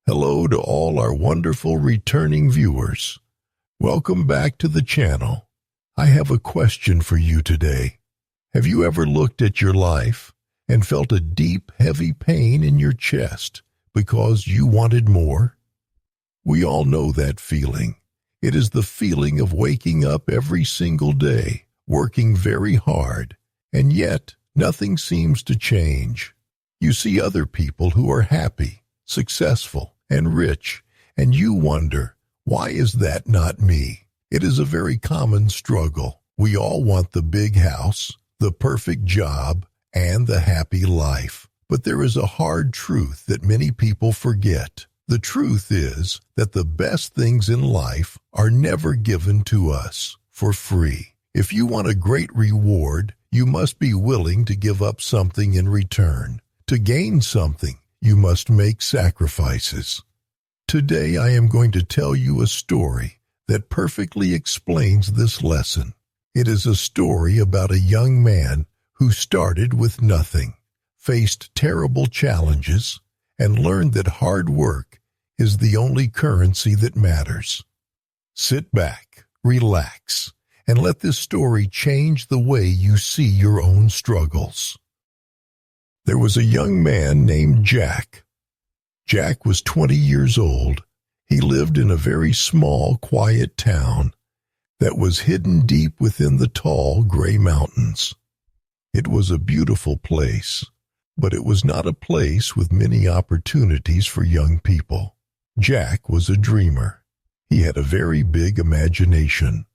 Hello to all our wonderful returning viewers. Welcome back to the channel. I have a question for you today. Have you ever looked at your life and felt a deep, heavy pain in your chest because you wanted more? We all know that feeling. It is the feeling of waking up every single day, working very hard, and yet nothing seems to change. You see other people who are happy, successful, and rich, and you wonder, why is that not me? It is a very common struggle. We all want the big house, the perfect job, and the happy life. But there is a hard truth that many people forget. The truth is that the best things in life are never given to us for free. If you want a great reward, you must be willing to give up something in return. To gain something, you must make sacrifices. Today I am going to tell you a story that perfectly explains this lesson. It is a story about a young man who started with nothing, faced terrible challenges, and learned that hard work is the only currency that matters. Sit back, relax, and let this story change the way you see your own struggles. There was a young man named Jack. Jack was 20 years old. He lived in a very small, quiet town that was hidden deep within the tall, gray mountains. It was a beautiful place, but it was not a place with many opportunities for young people. Jack was a dreamer. He had a very big imagination.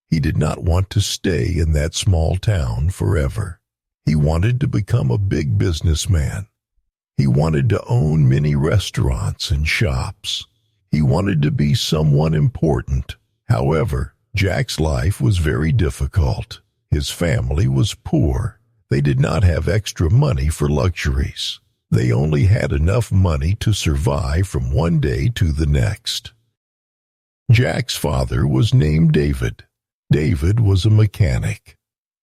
He did not want to stay in that small town forever. He wanted to become a big businessman. He wanted to own many restaurants and shops. He wanted to be someone important. However, Jack's life was very difficult. His family was poor. They did not have extra money for luxuries. They only had enough money to survive from one day to the next. Jack's father was named David. David was a mechanic.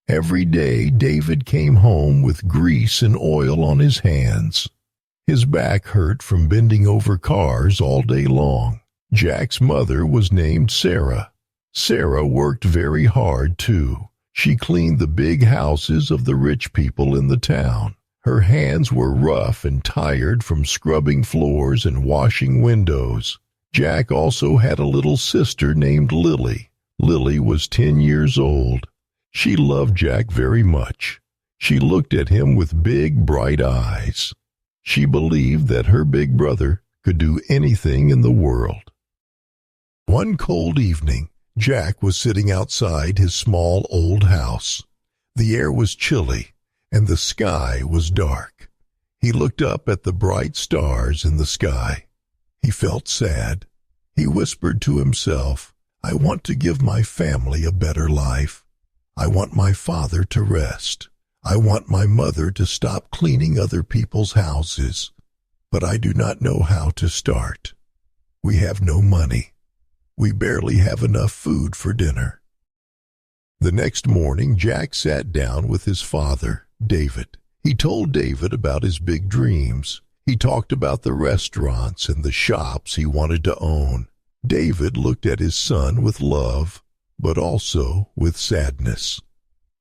Every day David came home with grease and oil on his hands. His back hurt from bending over cars all day long. Jack's mother was named Sarah. Sarah worked very hard too. She cleaned the big houses of the rich people in the town. Her hands were rough and tired from scrubbing floors and washing windows. Jack also had a little sister named Lily. Lily was 10 years old. She loved Jack very much. She looked at him with big, bright eyes. She believed that her big brother could do anything in the world. One cold evening, Jack was sitting outside his small old house. The air was chilly, and the sky was dark. He looked up at the bright stars in the sky. He felt sad. He whispered to himself, "I want to give my family a better life. I want my father to rest. I want my mother to stop cleaning other people's houses. But I do not know how to start. We have no money. We barely have enough food for dinner." The next morning, Jack sat down with his father, David. He told David about his big dreams. He talked about the restaurants and the shops he wanted to own. David looked at his son with love, but also with sadness.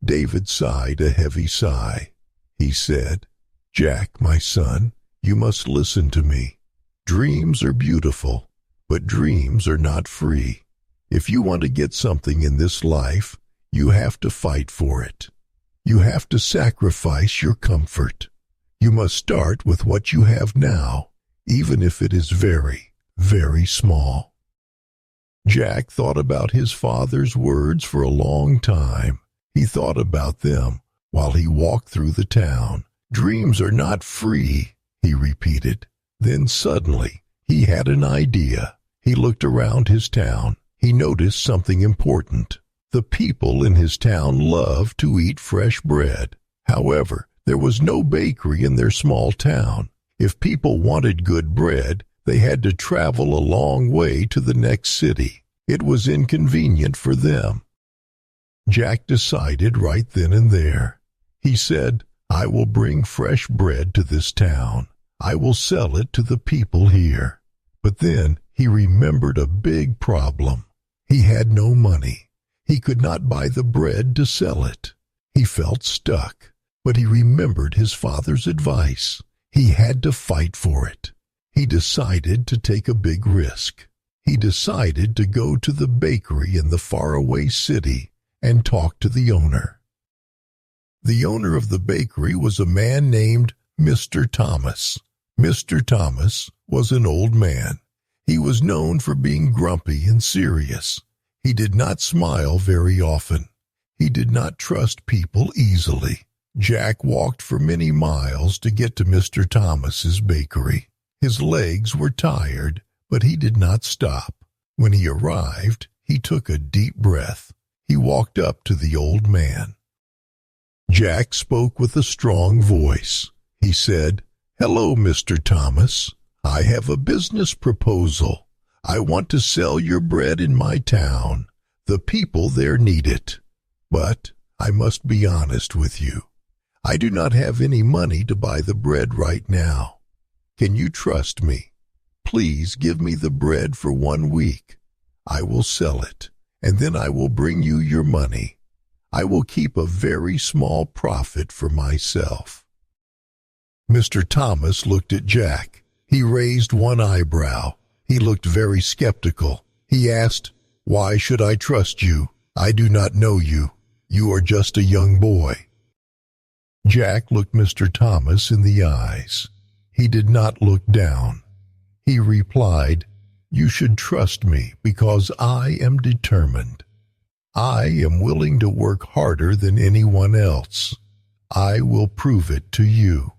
David sighed a heavy sigh. He said, "Jack, my son, you must listen to me. Dreams are beautiful, but dreams are not free. If you want to get something in this life, you have to fight for it. You have to sacrifice your comfort. You must start with what you have now, even if it is very, very small." Jack thought about his father's words for a long time. He thought about them while he walked through the town. "Dreams are not free," he repeated. Then suddenly he had an idea. He looked around his town. He noticed something important. The people in his town loved to eat fresh bread. However, there was no bakery in their small town. If people wanted good bread, they had to travel a long way to the next city. It was inconvenient for them. Jack decided right then and there. He said, "I will bring fresh bread to this town. I will sell it to the people here." But then he remembered a big problem. He had no money. He could not buy the bread to sell it. He felt stuck, but he remembered his father's advice. He had to fight for it. He decided to take a big risk. He decided to go to the bakery in the faraway city and talk to the owner. The owner of the bakery was a man named Mr. Thomas. Mr. Thomas was an old man. He was known for being grumpy and serious. He did not smile very often. He did not trust people easily. Jack walked for many miles to get to Mr. Thomas's bakery. His legs were tired, but he did not stop. When he arrived, he took a deep breath. He walked up to the old man. Jack spoke with a strong voice. He said, "Hello, Mr. Thomas. I have a business proposal. I want to sell your bread in my town. The people there need it. But I must be honest with you. I do not have any money to buy the bread right now. Can you trust me? Please give me the bread for 1 week. I will sell it, and then I will bring you your money. I will keep a very small profit for myself." Mr. Thomas looked at Jack. He raised one eyebrow. He looked very skeptical. He asked, "Why should I trust you? I do not know you. You are just a young boy." Jack looked Mr. Thomas in the eyes. He did not look down. He replied, "You should trust me because I am determined. I am willing to work harder than anyone else. I will prove it to you."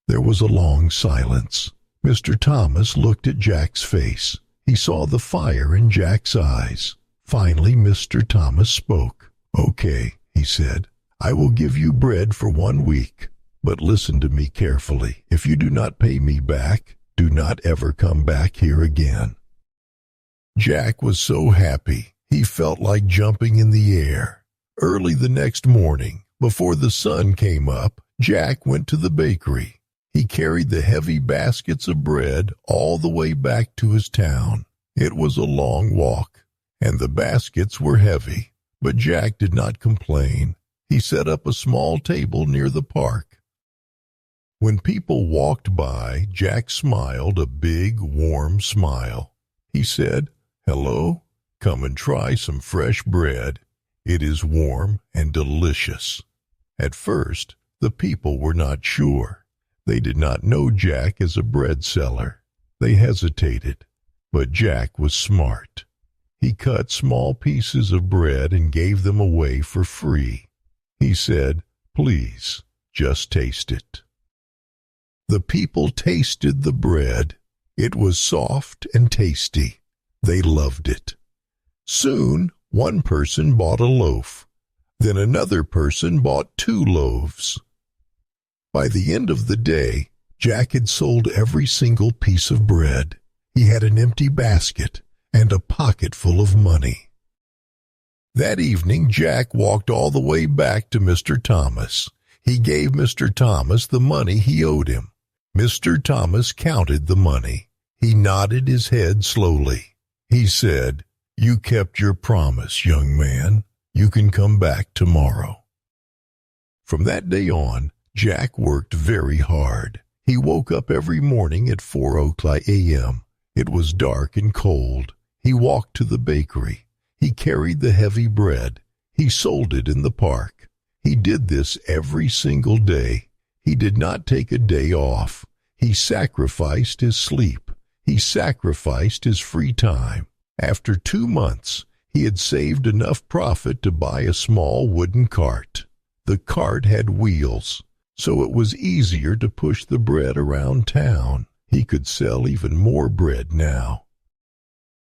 There was a long silence. Mr. Thomas looked at Jack's face. He saw the fire in Jack's eyes. Finally, Mr. Thomas spoke. "Okay," he said, "I will give you bread for 1 week. But listen to me carefully. If you do not pay me back, do not ever come back here again." Jack was so happy. He felt like jumping in the air. Early the next morning, before the sun came up, Jack went to the bakery. He carried the heavy baskets of bread all the way back to his town. It was a long walk, and the baskets were heavy, but Jack did not complain. He set up a small table near the park. When people walked by, Jack smiled a big, warm smile. He said, "Hello, come and try some fresh bread. It is warm and delicious." At first, the people were not sure. They did not know Jack as a bread seller. They hesitated, but Jack was smart. He cut small pieces of bread and gave them away for free. He said, "Please, just taste it." The people tasted the bread. It was soft and tasty. They loved it. Soon, one person bought a loaf. Then another person bought 2 loaves. By the end of the day, Jack had sold every single piece of bread. He had an empty basket and a pocket full of money. That evening, Jack walked all the way back to Mr. Thomas. He gave Mr. Thomas the money he owed him. Mr. Thomas counted the money. He nodded his head slowly. He said, "You kept your promise, young man. You can come back tomorrow." From that day on, Jack worked very hard. He woke up every morning at 4 a.m. It was dark and cold. He walked to the bakery. He carried the heavy bread. He sold it in the park. He did this every single day. He did not take a day off. He sacrificed his sleep. He sacrificed his free time. After 2 months, he had saved enough profit to buy a small wooden cart. The cart had wheels, so it was easier to push the bread around town. He could sell even more bread now.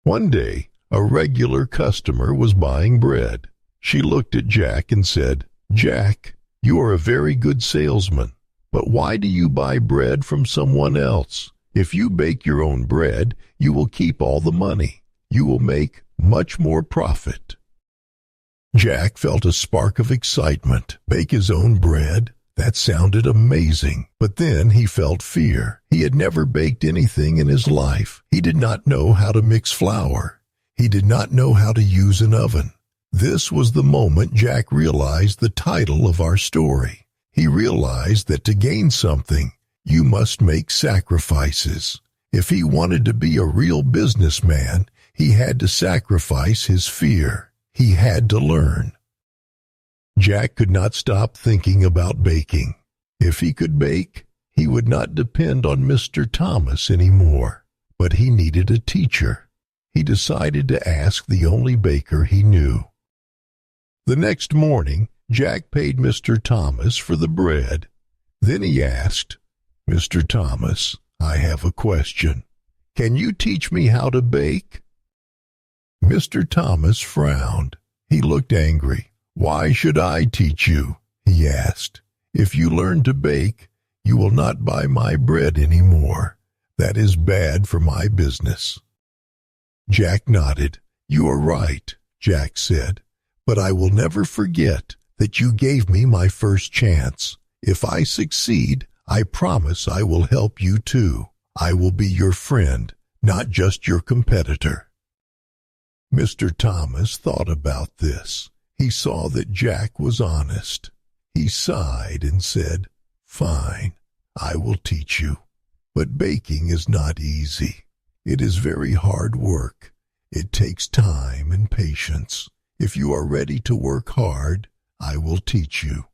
One day, a regular customer was buying bread. She looked at Jack and said, "Jack, you are a very good salesman, but why do you buy bread from someone else? If you bake your own bread, you will keep all the money. You will make much more profit." Jack felt a spark of excitement. Bake his own bread? That sounded amazing, but then he felt fear. He had never baked anything in his life. He did not know how to mix flour. He did not know how to use an oven. This was the moment Jack realized the title of our story. He realized that to gain something, you must make sacrifices. If he wanted to be a real businessman, he had to sacrifice his fear. He had to learn. Jack could not stop thinking about baking. If he could bake, he would not depend on Mr. Thomas anymore. But he needed a teacher. He decided to ask the only baker he knew. The next morning, Jack paid Mr. Thomas for the bread. Then he asked, "Mr. Thomas, I have a question. Can you teach me how to bake?" Mr. Thomas frowned. He looked angry. "Why should I teach you?" he asked. "If you learn to bake, you will not buy my bread anymore. That is bad for my business." Jack nodded. "You are right," Jack said, "but I will never forget that you gave me my first chance. If I succeed, I promise I will help you too. I will be your friend, not just your competitor." Mr. Thomas thought about this. He saw that Jack was honest. He sighed and said, "Fine, I will teach you. But baking is not easy. It is very hard work. It takes time and patience. If you are ready to work hard, I will teach you."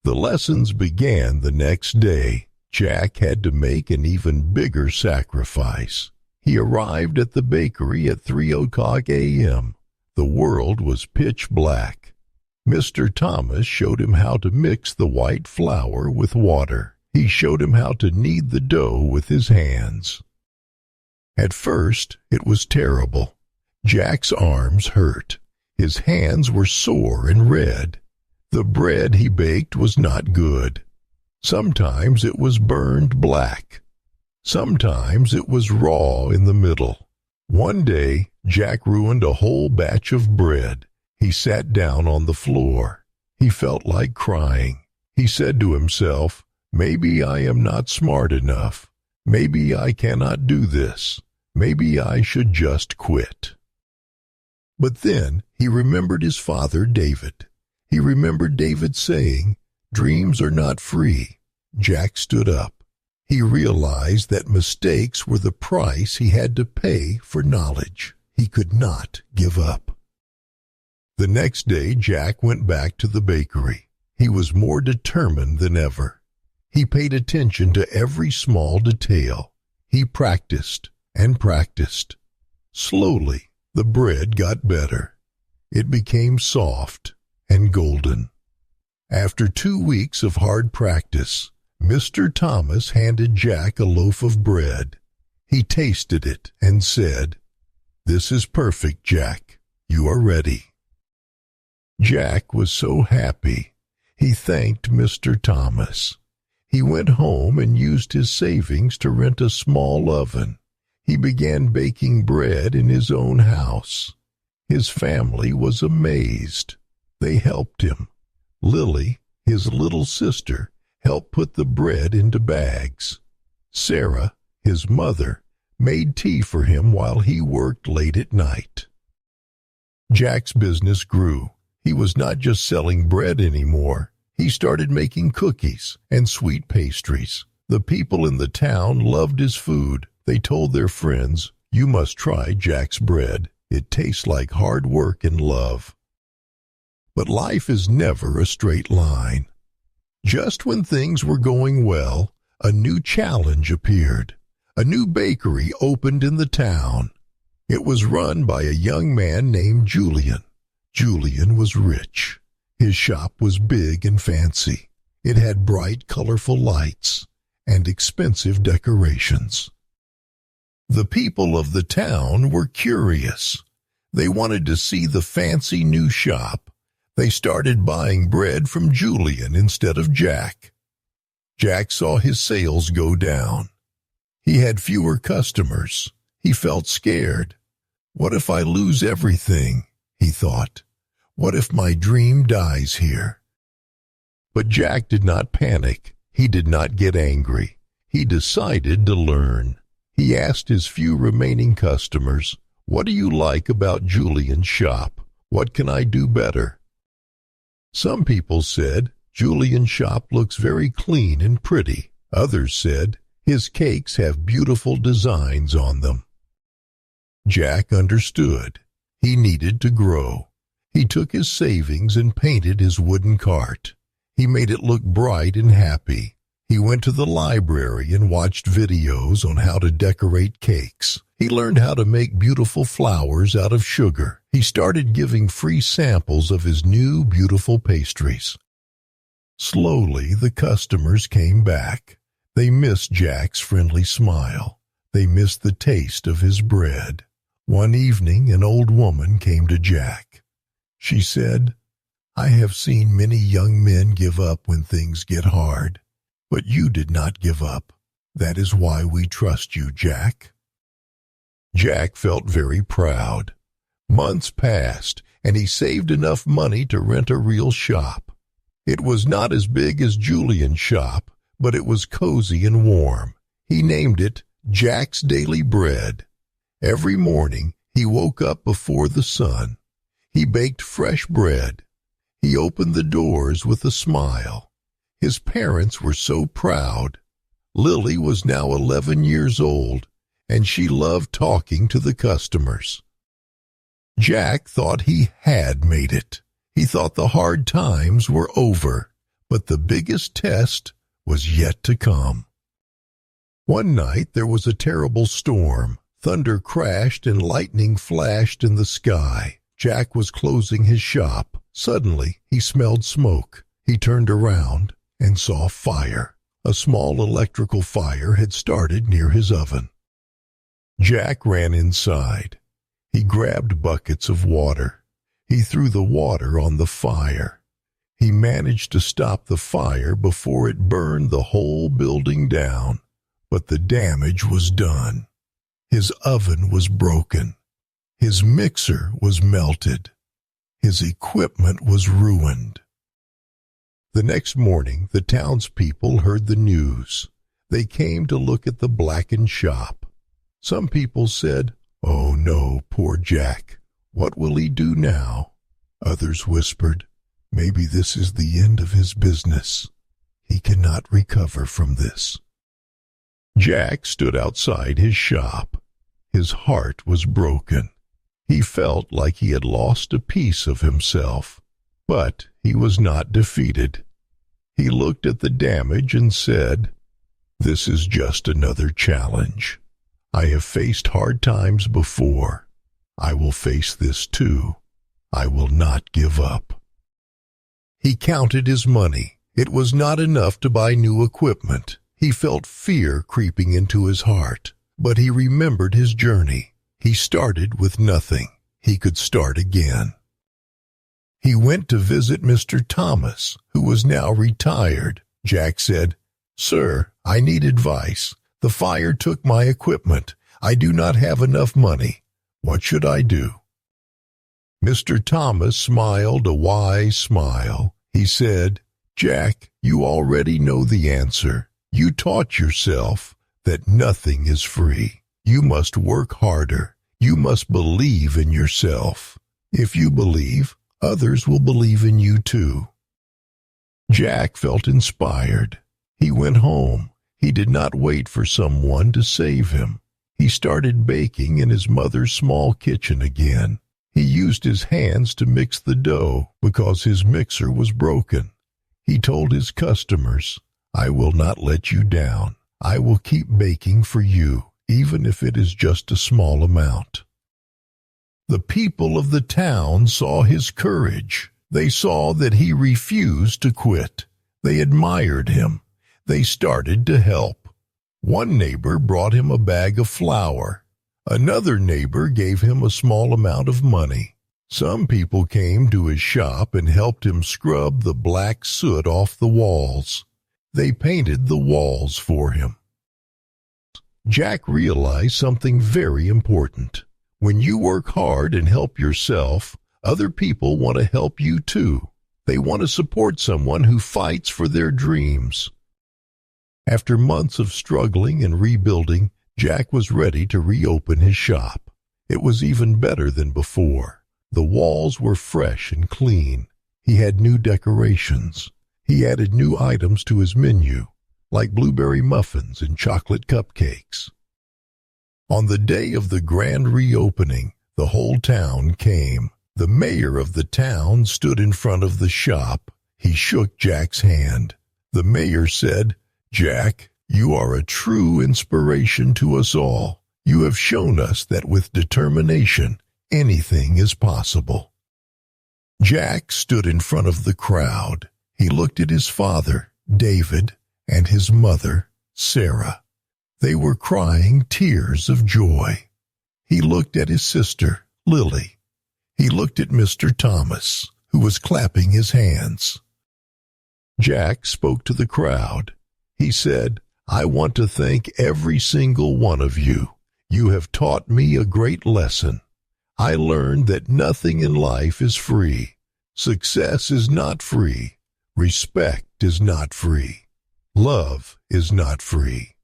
The lessons began the next day. Jack had to make an even bigger sacrifice. He arrived at the bakery at 3:00 a.m. The world was pitch black. Mr. Thomas showed him how to mix the white flour with water. He showed him how to knead the dough with his hands. At first, it was terrible. Jack's arms hurt. His hands were sore and red. The bread he baked was not good. Sometimes it was burned black. Sometimes it was raw in the middle. One day, Jack ruined a whole batch of bread. He sat down on the floor. He felt like crying. He said to himself, "Maybe I am not smart enough. Maybe I cannot do this. Maybe I should just quit." But then he remembered his father David. He remembered David saying, "Dreams are not free." Jack stood up. He realized that mistakes were the price he had to pay for knowledge. He could not give up. The next day, Jack went back to the bakery. He was more determined than ever. He paid attention to every small detail. He practiced and practiced. Slowly, the bread got better. It became soft and golden. After 2 weeks of hard practice, Mr. Thomas handed Jack a loaf of bread. He tasted it and said, "This is perfect, Jack. You are ready." Jack was so happy. He thanked Mr. Thomas. He went home and used his savings to rent a small oven. He began baking bread in his own house. His family was amazed. They helped him. Lily, his little sister, helped put the bread into bags. Sarah, his mother, made tea for him while he worked late at night. Jack's business grew. He was not just selling bread anymore. He started making cookies and sweet pastries. The people in the town loved his food. They told their friends, "You must try Jack's bread. It tastes like hard work and love." But life is never a straight line. Just when things were going well, a new challenge appeared. A new bakery opened in the town. It was run by a young man named Julian. Julian was rich. His shop was big and fancy. It had bright, colorful lights and expensive decorations. The people of the town were curious. They wanted to see the fancy new shop. They started buying bread from Julian instead of Jack. Jack saw his sales go down. He had fewer customers. He felt scared. "What if I lose everything?" he thought. "What if my dream dies here?" But Jack did not panic. He did not get angry. He decided to learn. He asked his few remaining customers, "What do you like about Julian's shop? What can I do better?" Some people said, "Julian's shop looks very clean and pretty." Others said, "His cakes have beautiful designs on them." Jack understood. He needed to grow. He took his savings and painted his wooden cart. He made it look bright and happy. He went to the library and watched videos on how to decorate cakes. He learned how to make beautiful flowers out of sugar. He started giving free samples of his new beautiful pastries. Slowly, the customers came back. They missed Jack's friendly smile. They missed the taste of his bread. One evening, an old woman came to Jack. She said, "I have seen many young men give up when things get hard. But you did not give up. That is why we trust you, Jack." Jack felt very proud. Months passed, and he saved enough money to rent a real shop. It was not as big as Julian's shop, but it was cozy and warm. He named it Jack's Daily Bread. Every morning he woke up before the sun. He baked fresh bread. He opened the doors with a smile. His parents were so proud. Lily was now 11 years old, and she loved talking to the customers. Jack thought he had made it. He thought the hard times were over, but the biggest test was yet to come. One night there was a terrible storm. Thunder crashed and lightning flashed in the sky. Jack was closing his shop. Suddenly he smelled smoke. He turned around and saw fire. A small electrical fire had started near his oven. Jack ran inside. He grabbed buckets of water. He threw the water on the fire. He managed to stop the fire before it burned the whole building down, but the damage was done. His oven was broken. His mixer was melted. His equipment was ruined. The next morning, the townspeople heard the news. They came to look at the blackened shop. Some people said, "Oh no, poor Jack. What will he do now?" Others whispered, "Maybe this is the end of his business. He cannot recover from this." Jack stood outside his shop. His heart was broken. He felt like he had lost a piece of himself, but he was not defeated. He looked at the damage and said, "This is just another challenge. I have faced hard times before. I will face this too. I will not give up." He counted his money. It was not enough to buy new equipment. He felt fear creeping into his heart, but he remembered his journey. He started with nothing. He could start again. He went to visit Mr. Thomas, who was now retired. Jack said, "Sir, I need advice. The fire took my equipment. I do not have enough money. What should I do?" Mr. Thomas smiled a wise smile. He said, "Jack, you already know the answer. You taught yourself that nothing is free. You must work harder. You must believe in yourself. If you believe, others will believe in you too." Jack felt inspired. He went home. He did not wait for someone to save him. He started baking in his mother's small kitchen again. He used his hands to mix the dough because his mixer was broken. He told his customers, "I will not let you down. I will keep baking for you, even if it is just a small amount." The people of the town saw his courage. They saw that he refused to quit. They admired him. They started to help. One neighbor brought him a bag of flour. Another neighbor gave him a small amount of money. Some people came to his shop and helped him scrub the black soot off the walls. They painted the walls for him. Jack realized something very important. When you work hard and help yourself, other people want to help you too. They want to support someone who fights for their dreams. After months of struggling and rebuilding, Jack was ready to reopen his shop. It was even better than before. The walls were fresh and clean. He had new decorations. He added new items to his menu, like blueberry muffins and chocolate cupcakes. On the day of the grand reopening, the whole town came. The mayor of the town stood in front of the shop. He shook Jack's hand. The mayor said, "Jack, you are a true inspiration to us all. You have shown us that with determination, anything is possible." Jack stood in front of the crowd. He looked at his father, David, and his mother, Sarah. They were crying tears of joy. He looked at his sister, Lily. He looked at Mr. Thomas, who was clapping his hands. Jack spoke to the crowd. He said, "I want to thank every single one of you. You have taught me a great lesson. I learned that nothing in life is free. Success is not free. Respect is not free. Love is not free.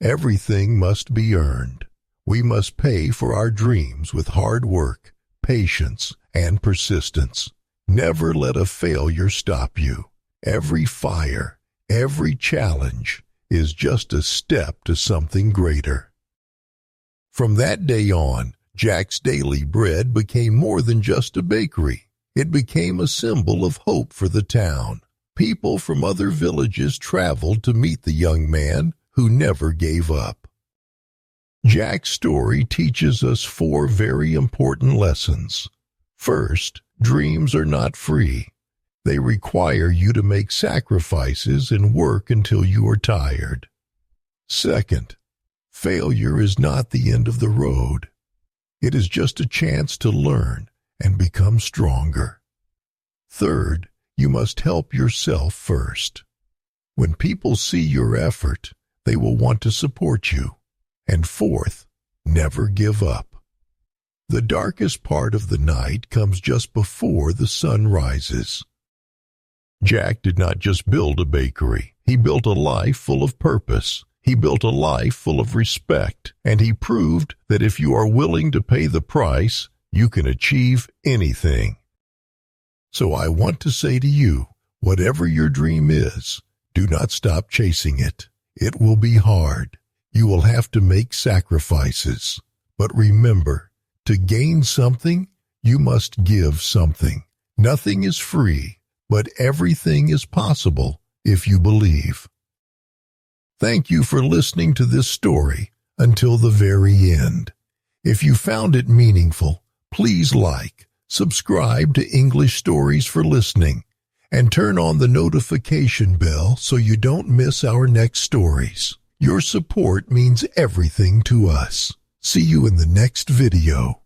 Everything must be earned. We must pay for our dreams with hard work, patience, and persistence. Never let a failure stop you. Every fire, every challenge is just a step to something greater." From that day on, Jack's Daily Bread became more than just a bakery. It became a symbol of hope for the town. People from other villages traveled to meet the young man who never gave up. Jack's story teaches us 4 very important lessons. First, dreams are not free. They require you to make sacrifices and work until you are tired. Second, failure is not the end of the road. It is just a chance to learn and become stronger. Third, you must help yourself first. When people see your effort, they will want to support you. And fourth, never give up. The darkest part of the night comes just before the sun rises. Jack did not just build a bakery. He built a life full of purpose. He built a life full of respect. And he proved that if you are willing to pay the price, you can achieve anything. So I want to say to you, whatever your dream is, do not stop chasing it. It will be hard. You will have to make sacrifices. But remember, to gain something, you must give something. Nothing is free, but everything is possible if you believe. Thank you for listening to this story until the very end. If you found it meaningful, please like, subscribe to English Stories for Listening, and turn on the notification bell so you don't miss our next stories. Your support means everything to us. See you in the next video.